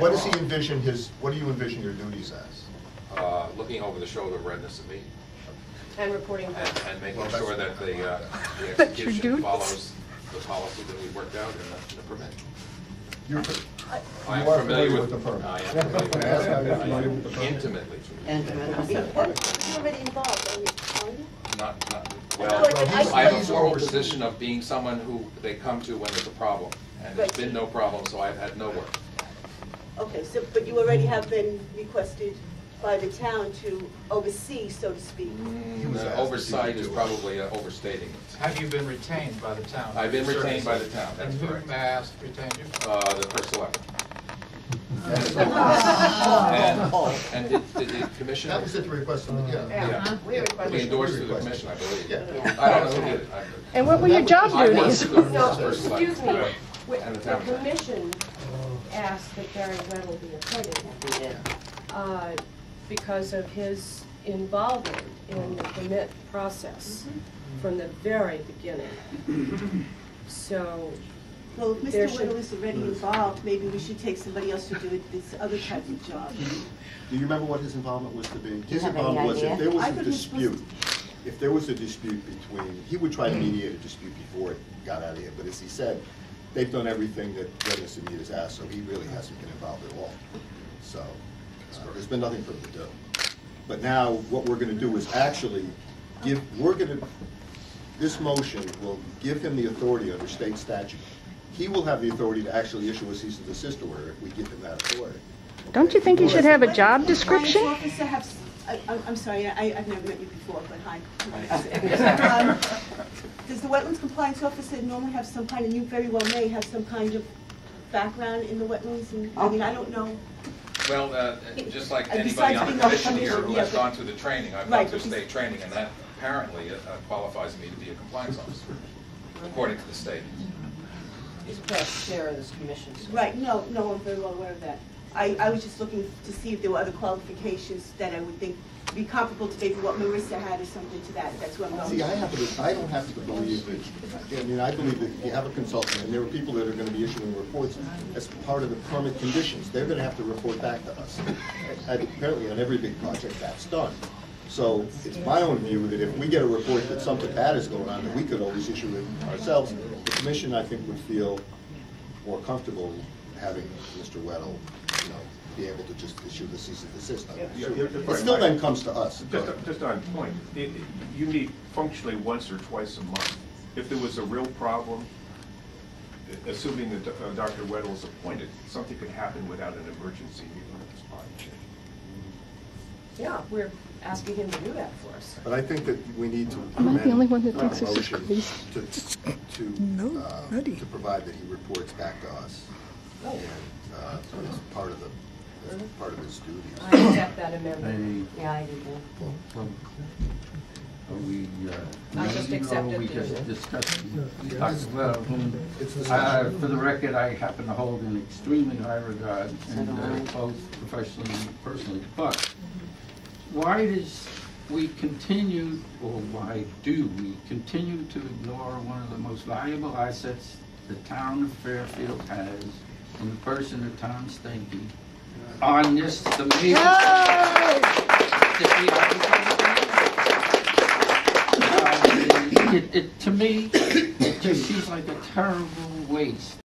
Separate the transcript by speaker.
Speaker 1: what does he envision what do you envision your duties as?
Speaker 2: Looking over the shoulder of Redness and me.
Speaker 3: And reporting back.
Speaker 2: And making sure that the execution follows the policy that we worked out in the permit. I am familiar with the permit. I am familiar with the permit. Intimately.
Speaker 4: You're already involved, are you?
Speaker 2: Not well, I have a formal position of being someone who they come to when there's a problem. And there's been no problem, so I've had no work.
Speaker 4: Okay, so, but you already have been requested by the town to oversee, so to speak.
Speaker 2: Oversight is probably overstating it.
Speaker 5: Have you been retained by the town?
Speaker 2: I've been retained by the town, that's
Speaker 5: and who,
Speaker 2: correct.
Speaker 5: may I ask, retained you?
Speaker 2: The first selectman. And did the commission?
Speaker 1: That was at the request of the,
Speaker 2: yeah. We endorsed through the commission, I believe.
Speaker 1: Yeah.
Speaker 2: I don't know who did it.
Speaker 3: And what were your job duties?
Speaker 2: So,
Speaker 3: excuse me,
Speaker 2: And
Speaker 3: the commission asked that Barry Weddle be appointed because of his involvement in the permit process from the very beginning. So,
Speaker 4: well, if Mr. Weddle is already involved, maybe we should take somebody else to do this other type of job.
Speaker 1: Do you remember what his involvement was to be? His involvement was if there was a dispute. If there was a dispute between, he would try to mediate a dispute before it got out of here. But as he said, they've done everything that Redness and me has asked, so he really hasn't been involved at all. So there's been nothing for him to do. But now what we're going to do is actually give, this motion will give him the authority under state statute. He will have the authority to actually issue a cease and desist order if we give him that authority.
Speaker 3: don't you think he should have a job description?
Speaker 4: I'm sorry, I've never met you before, but hi. Does the wetlands compliance officer normally have some kind of, you very well may have some kind of background in the wetlands? And, I mean, I don't know.
Speaker 2: Well, just like anybody on the commission here who has gone through the training, I've gone through state training, and that apparently qualifies me to be a compliance officer, according to the state.
Speaker 6: He's past chair of this commission. So.
Speaker 4: Right, no, I'm very well aware of that. I was just looking to see if there were other qualifications that I would think would be comparable to maybe what Marissa had or something to that. That's what I'm going.
Speaker 1: See, I don't have to believe that. I mean, I believe that if you have a consultant, and there are people that are going to be issuing reports as part of the permit conditions. They're going to have to report back to us. And apparently, on every big project, that's done. So it's my own view that if we get a report that something bad is going on, that we could always issue it ourselves. The commission, I think, would feel more comfortable having Mr. Weddle, be able to just issue the cease and desist. It still then comes to us.
Speaker 7: Just on point, you meet functionally once or twice a month. If there was a real problem, assuming that Dr. Weddle is appointed, something could happen without an emergency meeting at this point.
Speaker 3: Yeah, we're asking him to do that for us.
Speaker 1: But I think that we need to
Speaker 3: Am I the only one who thinks this is
Speaker 1: motion
Speaker 3: crazy?
Speaker 1: to provide that he reports back to us.
Speaker 3: Oh.
Speaker 1: And it's part of his duties.
Speaker 3: I accept that amendment.
Speaker 6: Yeah, I did that.
Speaker 3: I just accepted
Speaker 8: we
Speaker 3: the
Speaker 8: just discussed for the record, I happen to hold in extremely high regard, and both professionally and personally. But why does we continue, or why do we continue to ignore one of the most valuable assets the town of Fairfield has in the person of Tom Steinke on this, the major to me, it just seems like a terrible waste.